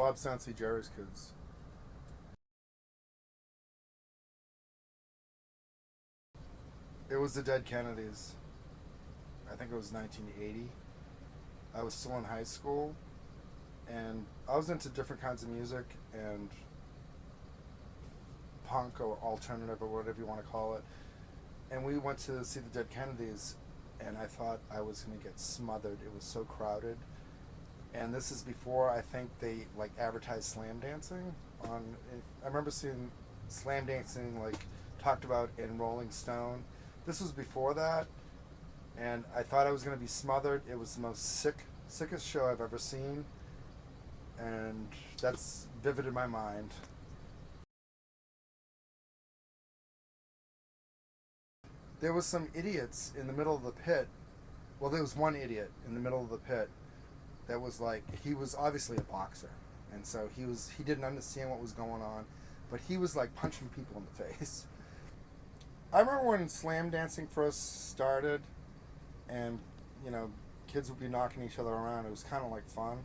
Bob Cenci, Jerry's Kids. It was the Dead Kennedys. I think it was 1980. I was still in high school, and I was into different kinds of music and punk or alternative or whatever you want to call it. And we went to see the Dead Kennedys, and I thought I was going to get smothered. It was so crowded. And this is before I think they like advertised slam dancing on. I remember seeing slam dancing like talked about in Rolling Stone. This was before that, and I thought I was going to be smothered. It was the most sickest show I've ever seen, and that's vivid in my mind. There was some idiots in the middle of the pit. Well, there was one idiot in the middle of the pit that was like, he was obviously a boxer, and so he didn't understand what was going on, but he was like punching people in the face. I remember when slam dancing first started, and kids would be knocking each other around. It was kind of like fun.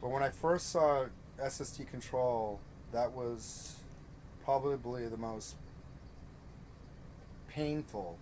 But when I first saw SST Control, that was probably the most painful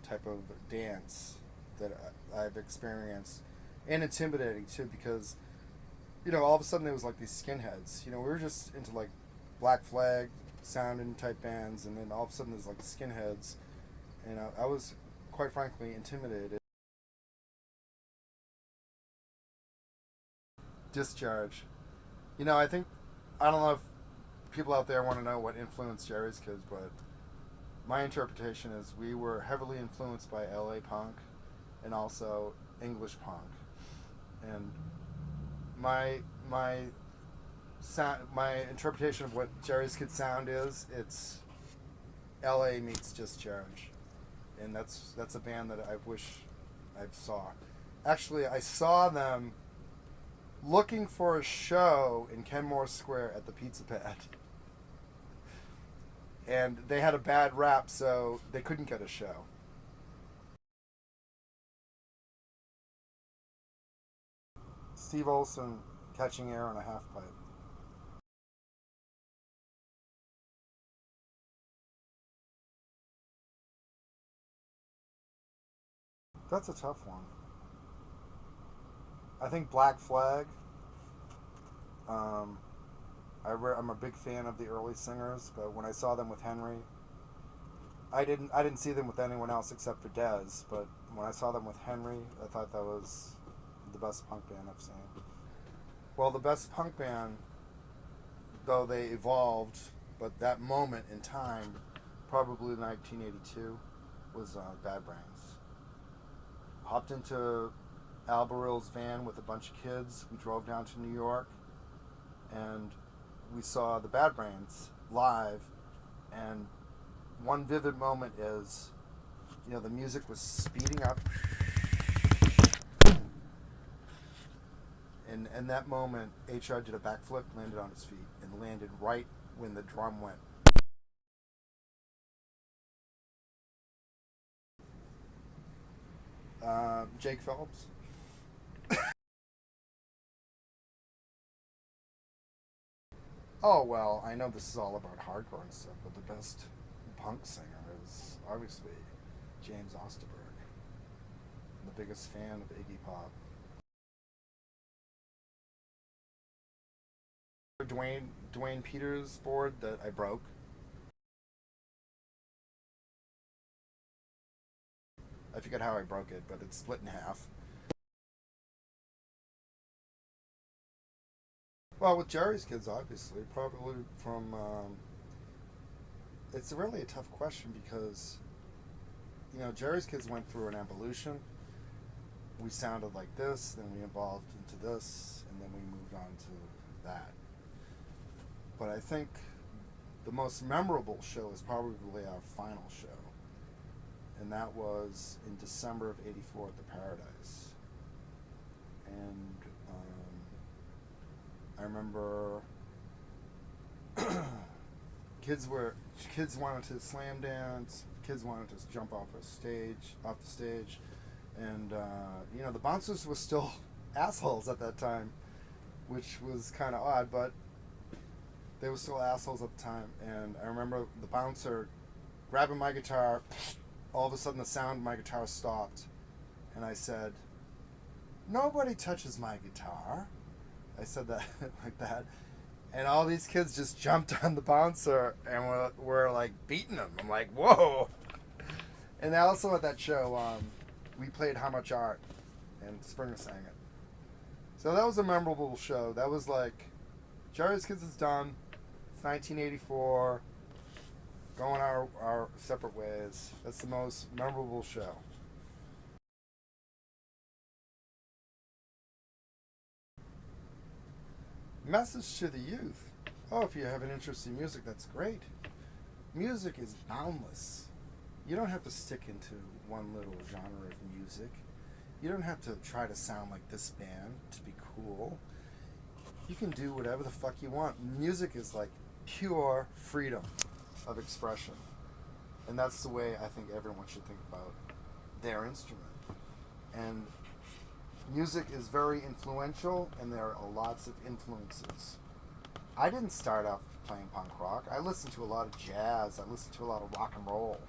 type of dance that I've experienced, and intimidating too, because all of a sudden there was like these skinheads. We were just into like Black Flag sounding type bands, and then all of a sudden there's like skinheads, and I was quite frankly intimidated. Discharge. I don't know if people out there want to know what influenced Jerry's Kids, but my interpretation is we were heavily influenced by LA punk and also English punk. And my interpretation of what Jerry's Kids sound is, it's LA meets Discharge. And that's a band that I wish I saw. Actually, I saw them looking for a show in Kenmore Square at the Pizza Pad. And they had a bad rap, so they couldn't get a show. Steve Olson catching air on a half pipe. That's a tough one. I think Black Flag. I'm a big fan of the early singers, but when I saw them with Henry, I didn't see them with anyone else except for Dez. But when I saw them with Henry, I thought that was the best punk band I've seen. Well, the best punk band, though they evolved, but that moment in time, probably 1982, was Bad Brains. Hopped into Al Barill's van with a bunch of kids. We drove down to New York, and we saw the Bad Brains live. And one vivid moment is, the music was speeding up, and in that moment, HR did a backflip, landed on his feet, and landed right when the drum went. Jake Phillips. Oh, well, I know this is all about hardcore and stuff, but the best punk singer is obviously James Osterberg. I'm the biggest fan of Iggy Pop. Dwayne Peters' board that I broke. I forget how I broke it, but it's split in half. Well, with Jerry's Kids, obviously, probably from. It's really a tough question because, Jerry's Kids went through an evolution. We sounded like this, then we evolved into this, and then we moved on to that. But I think the most memorable show is probably our final show, and that was in December of '84 at the Paradise. And I remember kids wanted to slam dance, kids wanted to jump off the stage, and the bouncers were still assholes at that time. which was kind of odd, but they were still assholes at the time. And I remember the bouncer grabbing my guitar. All of a sudden, the sound of my guitar stopped, and I said, "Nobody touches my guitar." I said that like that, and all these kids just jumped on the bouncer and were like beating him. I'm like, whoa! And also at that show, we played "How Much Art," and Springer sang it. So that was a memorable show. That was like, Jerry's Kids is done. It's 1984. Going our separate ways. That's the most memorable show. Message to the youth. Oh, if you have an interest in music, that's great. Music is boundless. You don't have to stick into one little genre of music. You don't have to try to sound like this band to be cool. You can do whatever the fuck you want. Music is like pure freedom of expression. And that's the way I think everyone should think about their instrument. And music is very influential, and there are lots of influences. I didn't start off playing punk rock. I listened to a lot of jazz. I listened to a lot of rock and roll.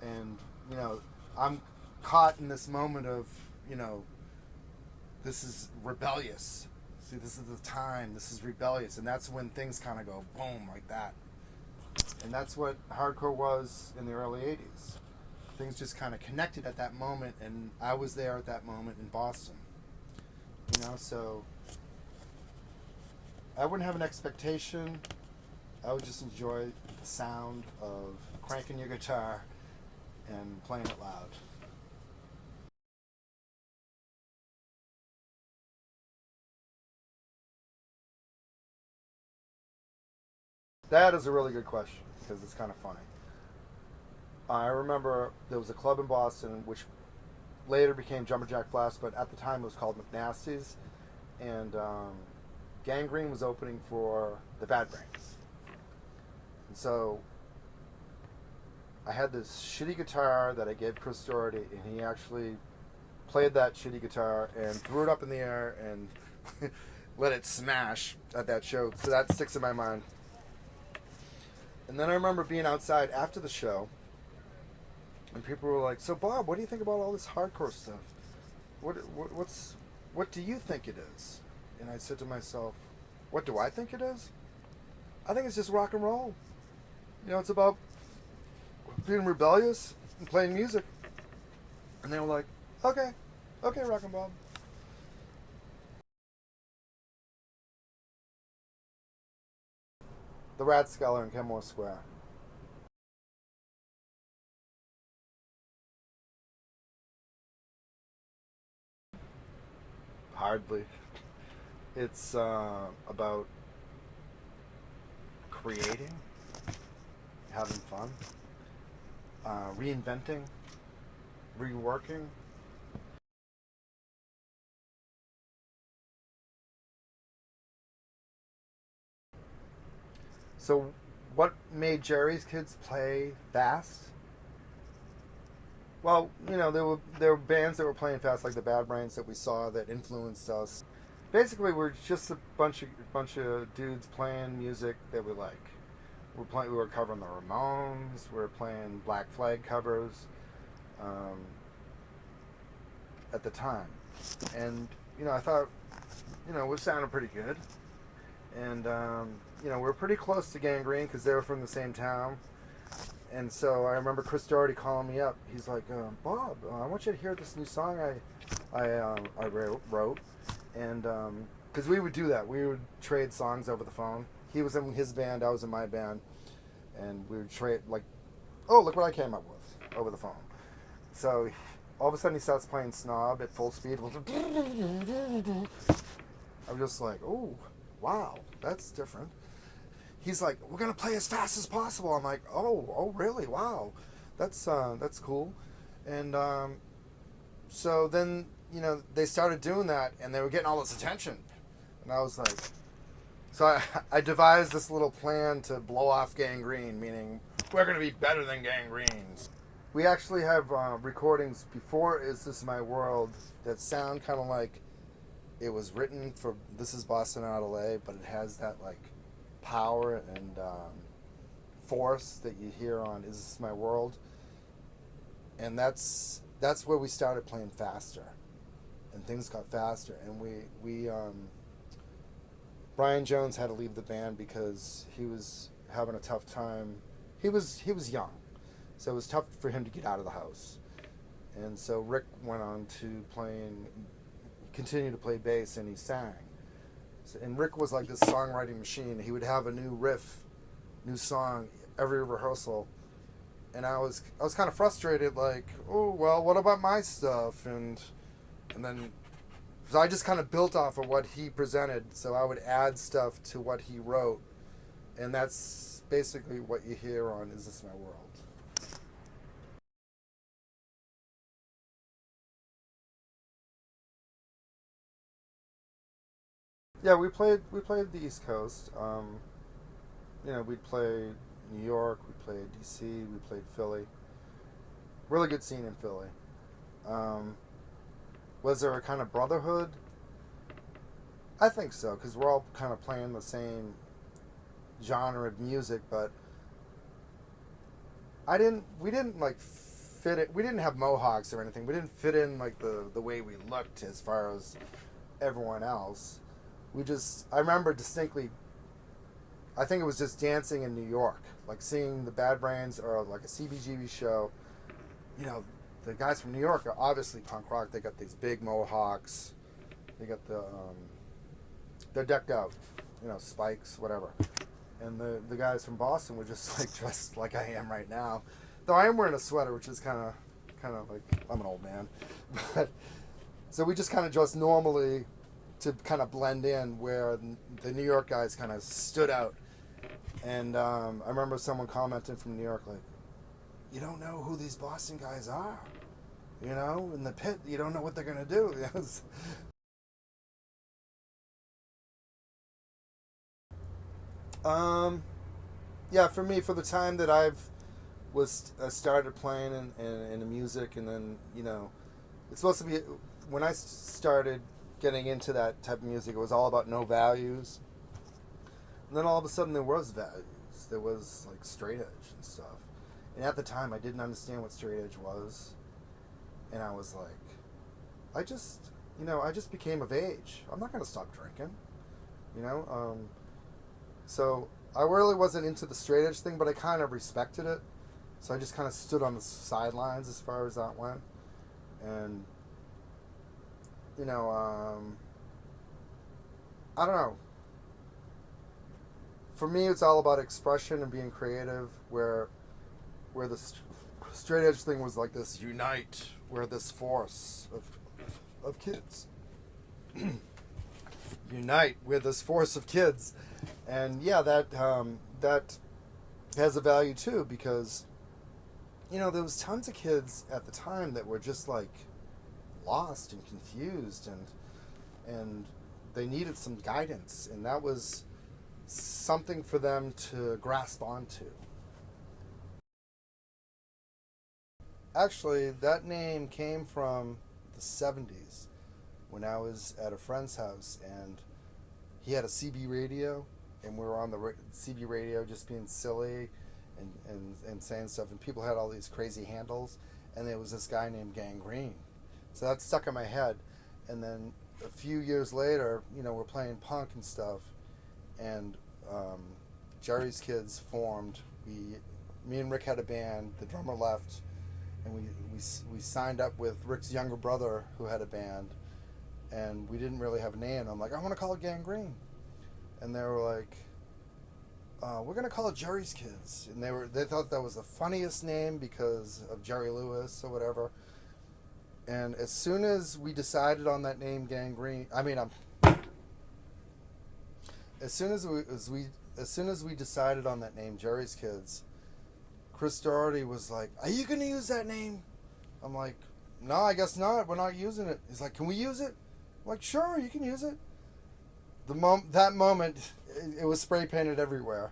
And, I'm caught in this moment of, this is rebellious. See, this is the time. This is rebellious. And that's when things kind of go boom like that. And that's what hardcore was in the early 80s. Things just kind of connected at that moment, and I was there at that moment in Boston. So I wouldn't have an expectation. I would just enjoy the sound of cranking your guitar and playing it loud. That is a really good question, because it's kind of funny. I remember there was a club in Boston which later became Jumper Jack Flash, but at the time it was called McNasty's, and Gangrene was opening for the Bad Brains. And so I had this shitty guitar that I gave Chris Doherty, and he actually played that shitty guitar and threw it up in the air and let it smash at that show. So that sticks in my mind. And then I remember being outside after the show, and people were like, "So Bob, what do you think about all this hardcore stuff? What do you think it is?" And I said to myself, "What do I think it is? I think it's just rock and roll. It's about being rebellious and playing music." And they were like, "Okay, Rock and Bob." The Rathskeller in Kenmore Square. Hardly. It's about creating, having fun, reinventing, reworking. So, what made Jerry's Kids play fast? Well, there were bands that were playing fast, like the Bad Brains that we saw that influenced us. Basically, we're just a bunch of dudes playing music that we like. We were covering the Ramones. We were playing Black Flag covers at the time, and I thought we sounded pretty good, and we're pretty close to Gangrene because they were from the same town. And so I remember Chris Doherty calling me up. He's like, "Bob, I want you to hear this new song I wrote." And because we would do that, we would trade songs over the phone. He was in his band, I was in my band, and we would trade like, "Oh, look what I came up with," over the phone. So all of a sudden he starts playing Snob at full speed. I'm just like, "Oh, wow, that's different." He's like, "We're gonna play as fast as possible." I'm like, "Oh, really? Wow, that's cool." And so then they started doing that, and they were getting all this attention, and I was like, so I devised this little plan to blow off Gangrene, meaning we're gonna be better than Gangrene. We actually have recordings before "Is This My World" that sound kind of like it was written for, this is Boston out of LA, but it has that like power and force that you hear on Is This My World? And that's where we started playing faster, and things got faster, and we Brian Jones had to leave the band because he was having a tough time. He was young, so it was tough for him to get out of the house. And so Rick went on to continue to play bass, and he sang. So, and Rick was like this songwriting machine. He would have a new riff, new song every rehearsal. And I was kind of frustrated, like, oh, well, what about my stuff? And then, so I just kind of built off of what he presented, so I would add stuff to what he wrote. And that's basically what you hear on Is This My World? Yeah, we played the East Coast. We'd play New York, we played DC, we played Philly. Really good scene in Philly. Was there a kind of brotherhood? I think so, because we're all kind of playing the same genre of music, but we didn't like fit it. We didn't have mohawks or anything. We didn't fit in like the way we looked as far as everyone else. I remember distinctly, I think it was just dancing in New York, like seeing the Bad Brains or like a CBGB show. You know, the guys from New York are obviously punk rock. They got these big mohawks. They got they're decked out, spikes, whatever. And the guys from Boston were just like dressed like I am right now. Though I am wearing a sweater, which is kind of like, I'm an old man. But so we just kind of dressed normally to kind of blend in, where the New York guys kind of stood out. And I remember someone commenting from New York, like, you don't know who these Boston guys are. In the pit, you don't know what they're going to do. Yeah, for me, for the time that I started playing in the music, and then, it's supposed to be, when I started getting into that type of music, it was all about no values. And then all of a sudden there was values. There was like straight edge and stuff. And at the time I didn't understand what straight edge was. And I was like, I just became of age. I'm not going to stop drinking. So I really wasn't into the straight edge thing, but I kind of respected it. So I just kind of stood on the sidelines as far as that went. And I don't know. For me, it's all about expression and being creative. Where the straight edge thing was like this unite, where this force of kids unite with this force of kids, and yeah, that has a value too, because there was tons of kids at the time that were just like lost and confused, and they needed some guidance, and that was something for them to grasp onto. Actually, that name came from the 70s, when I was at a friend's house, and he had a CB radio, and we were on the CB radio just being silly and saying stuff, and people had all these crazy handles, and there was this guy named Gangrene. So that stuck in my head. And then a few years later, we're playing punk and stuff, and Jerry's Kids formed. Me and Rick had a band. The drummer left, and we signed up with Rick's younger brother, who had a band, and we didn't really have a name. I'm like, I want to call it Gangrene, and they were like, we're gonna call it Jerry's Kids, and they thought that was the funniest name because of Jerry Lewis or whatever. And as soon as we decided on that name, Gangrene, as soon as we decided on that name, Jerry's Kids, Chris Doherty was like, "Are you gonna use that name?" I'm like, "No, I guess not. We're not using it." He's like, "Can we use it?" I'm like, "Sure, you can use it." That moment, it was spray painted everywhere.